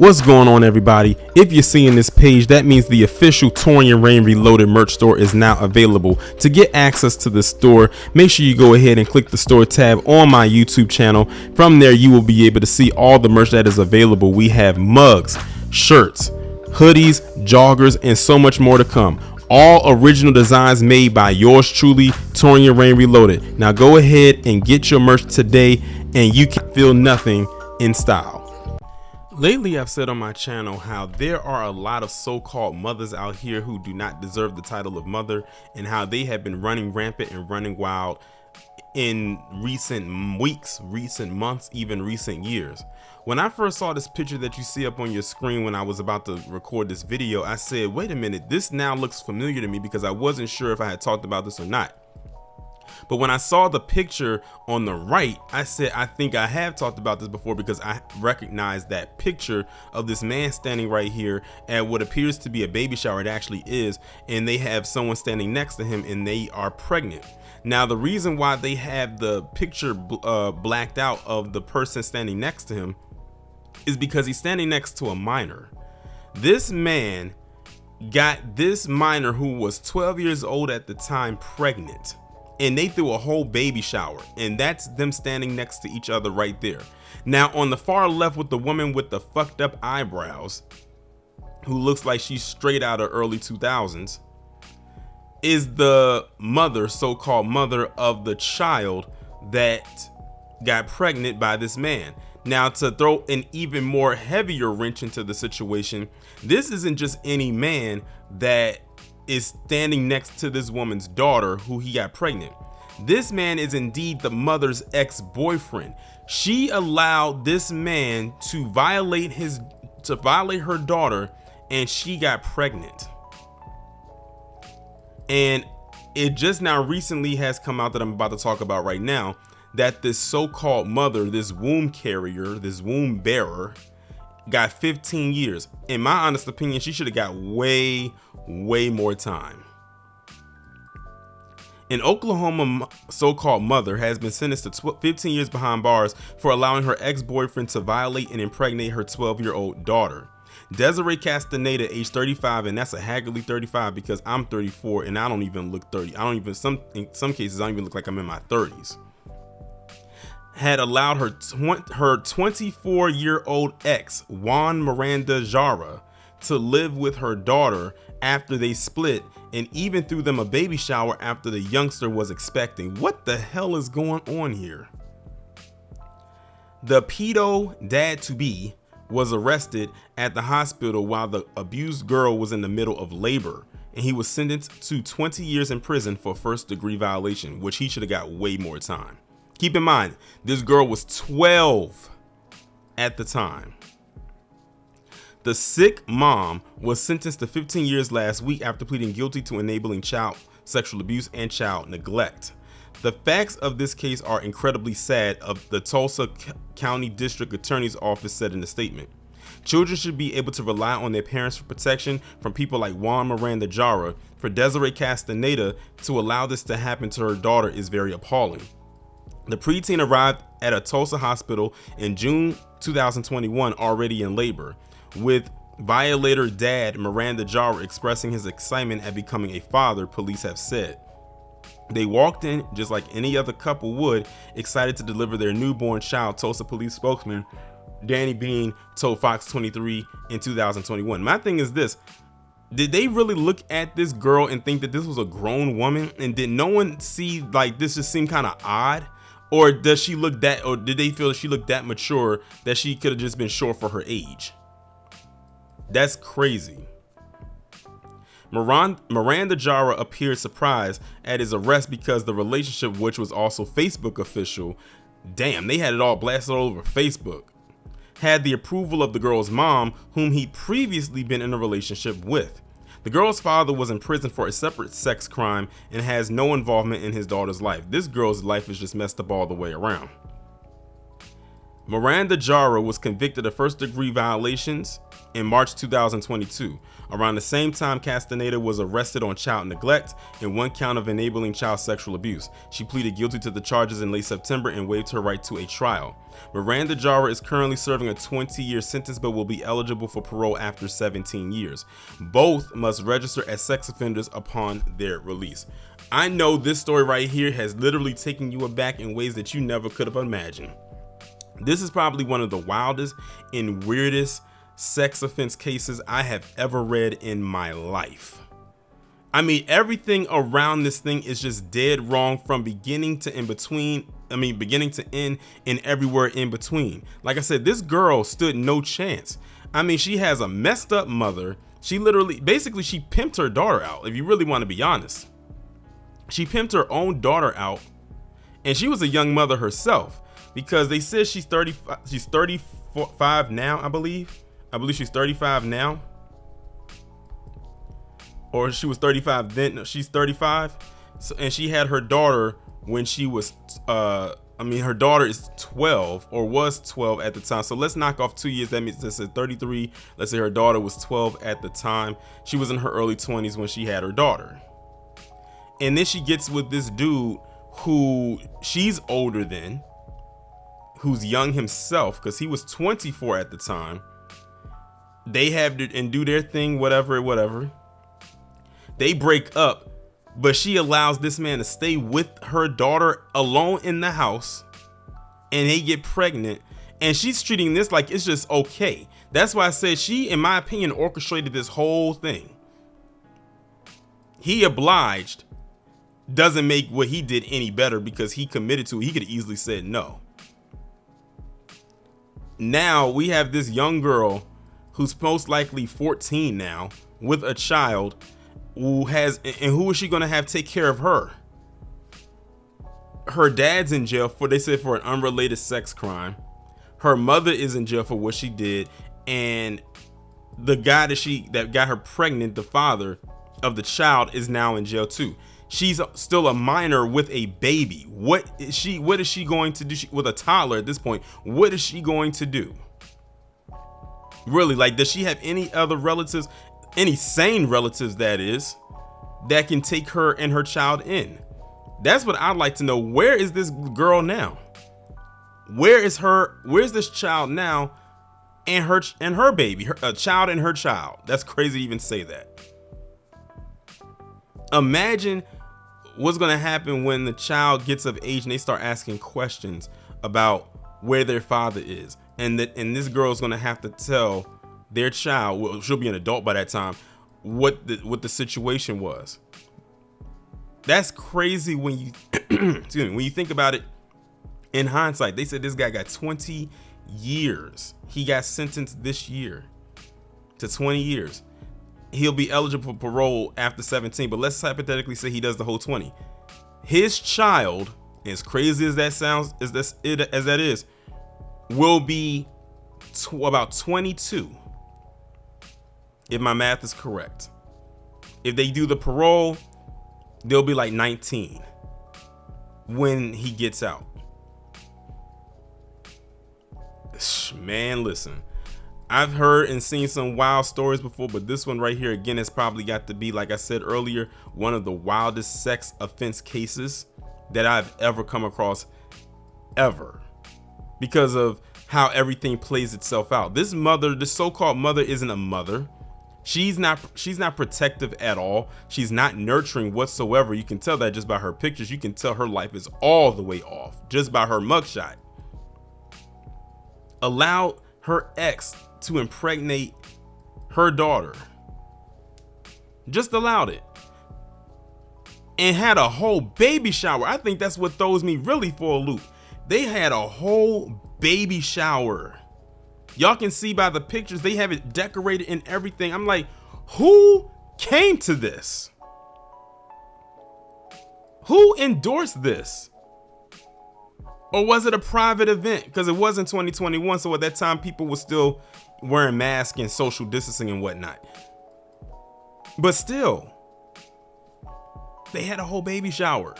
What's going on, everybody? If you're seeing this page, that means the official Taurean Reloaded merch store is now available. To get access to the store, make sure you go ahead and click the store tab on my YouTube channel. From there, you will be able to see all the merch that is available. We have mugs, shirts, hoodies, joggers, and so much more to come. All original designs made by yours truly, Taurean Reloaded. Now go ahead and get your merch today, and you can feel nothing in style. Lately, I've said on my channel how there are a lot of so-called mothers out here who do not deserve the title of mother, and how they have been running rampant and running wild in recent weeks, recent months, even recent years. When I first saw this picture that you see up on your screen when I was about to record this video, I said, wait a minute, this now looks familiar to me, because I wasn't sure if I had talked about this or not. But when I saw the picture on the right, I said, I think I have talked about this before, because I recognized that picture of this man standing right here at what appears to be a baby shower. It actually is. And they have someone standing next to him, and they are pregnant. Now, the reason why they have the picture blacked out of the person standing next to him is because he's standing next to a minor. This man got this minor, who was 12 years old at the time, pregnant. And they threw a whole baby shower, and that's them standing next to each other right there. Now, on the far left with the woman with the fucked up eyebrows, who looks like she's straight out of early 2000s, is the mother, so-called mother of the child that got pregnant by this man. Now, to throw an even more heavier wrench into the situation, this isn't just any man that is standing next to this woman's daughter who he got pregnant. This man is indeed the mother's ex-boyfriend. She allowed this man to violate her daughter, and she got pregnant. And it just now recently has come out that I'm about to talk about right now, that this so-called mother, this womb carrier, this womb bearer, got 15 years. In my honest opinion, she should have got way more time. An Oklahoma so-called mother has been sentenced to 15 years behind bars for allowing her ex-boyfriend to violate and impregnate her 12-year-old daughter. Desiree Castaneda, age 35, and that's a haggardly 35, because I'm 34 and I don't even look 30. I don't even, in some cases, I don't even look like I'm in my 30s. Had allowed her 24-year-old ex, miranda-jara, to live with her daughter after they split, and even threw them a baby shower after the youngster was expecting. What the hell is going on here? The pedo dad-to-be was arrested at the hospital while the abused girl was in the middle of labor, and he was sentenced to 20 years in prison for first-degree violation, which he should have got way more time. Keep in mind, this girl was 12 at the time. The sick mom was sentenced to 15 years last week after pleading guilty to enabling child sexual abuse and child neglect. The facts of this case are incredibly sad, the Tulsa County District Attorney's Office said in a statement. Children should be able to rely on their parents for protection from people like miranda-jara. For Desiree Castaneda to allow this to happen to her daughter is very appalling. The preteen arrived at a Tulsa hospital in June 2021, already in labor, with violator dad miranda-jara expressing his excitement at becoming a father, police have said. They walked in just like any other couple would, excited to deliver their newborn child, Tulsa police spokesman Danny Bean told Fox 23 in 2021. My thing is this: did they really look at this girl and think that this was a grown woman? And did no one see, like, this just seemed kind of odd? Or does she look that, or did they feel she looked that mature that she could have just been short for her age? That's crazy. Miranda-jara appeared surprised at his arrest because the relationship, which was also Facebook official, damn, they had it all blasted all over Facebook, had the approval of the girl's mom, whom he'd previously been in a relationship with. The girl's father was in prison for a separate sex crime and has no involvement in his daughter's life. This girl's life is just messed up all the way around. Miranda-Jara was convicted of first-degree violations in March 2022. Around the same time, Castaneda was arrested on child neglect and one count of enabling child sexual abuse. She pleaded guilty to the charges in late September and waived her right to a trial. Miranda-Jara is currently serving a 20-year sentence but will be eligible for parole after 17 years. Both must register as sex offenders upon their release. I know this story right here has literally taken you aback in ways that you never could have imagined. This is probably one of the wildest and weirdest sex offense cases I have ever read in my life. I mean, everything around this thing is just dead wrong from beginning to in between. Beginning to end and everywhere in between. Like I said, this girl stood no chance. I mean, she has a messed up mother. She basically she pimped her daughter out. If you really want to be honest, she pimped her own daughter out, and she was a young mother herself. Because they said she's 35. She's 35 now, I believe. I believe she's 35 now, or she was 35 then. No, she's 35. So, and she had her daughter when she was. Her daughter is 12 or was 12 at the time. So let's knock off 2 years. That means this is 33. Let's say her daughter was 12 at the time. She was in her early 20s when she had her daughter. And then she gets with this dude who she's older than, who's young himself, because he was 24 at the time. They have to and do their thing, whatever. They break up, but she allows this man to stay with her daughter alone in the house, and they get pregnant. And she's treating this like it's just okay. That's why I said she, in my opinion, orchestrated this whole thing. He obliged doesn't make what he did any better, because he committed to it. He could have easily said no. Now we have this young girl who's most likely 14 now with a child who is she going to have take care of her? Her dad's in jail they said for an unrelated sex crime. Her mother is in jail for what she did, and the guy that got her pregnant, the father of the child, is now in jail too. She's still a minor with a baby. What is she going to do with a toddler at this point? What is she going to do? Really, like, does she have any other relatives, any sane relatives that can take her and her child in? That's what I'd like to know. Where is this girl now? Where's this child now? And her baby, a child and her child. That's crazy to even say that. Imagine what's going to happen when the child gets of age and they start asking questions about where their father is, and this girl's going to have to tell their child, well, she'll be an adult by that time, what the situation was. That's crazy when you when you think about it in hindsight. They said this guy got 20 years. He got sentenced this year to 20 years. He'll be eligible for parole after 17, but let's hypothetically say he does the whole 20. His child, as crazy as that sounds, as that is, will be about 22, if my math is correct. If they do the parole, they'll be like 19 when he gets out. Man, listen. I've heard and seen some wild stories before, but this one right here, again, has probably got to be, like I said earlier, one of the wildest sex offense cases that I've ever come across, ever, because of how everything plays itself out. This so-called mother, isn't a mother. She's not protective at all. She's not nurturing whatsoever. You can tell that just by her pictures. You can tell her life is all the way off just by her mugshot. Allowed her ex to impregnate her daughter. Just allowed it. And had a whole baby shower. I think that's what throws me really for a loop. They had a whole baby shower. Y'all can see by the pictures, they have it decorated and everything. I'm like, who came to this? Who endorsed this? Or was it a private event? Because it was in 2021, so at that time people were still wearing masks and social distancing and whatnot. But still, they had a whole baby shower.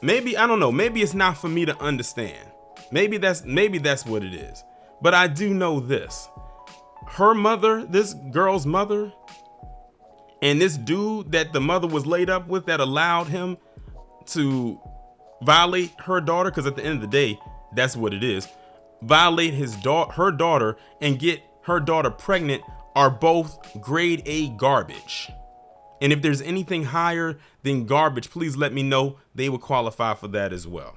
Maybe, I don't know, maybe it's not for me to understand. Maybe that's what it is. But I do know this. Her mother, this girl's mother, and this dude that the mother was laid up with that allowed him to violate her daughter, because at the end of the day, that's what it is. Violate her daughter and get her daughter pregnant are both grade A garbage. And if there's anything higher than garbage, please let me know. They would qualify for that as well.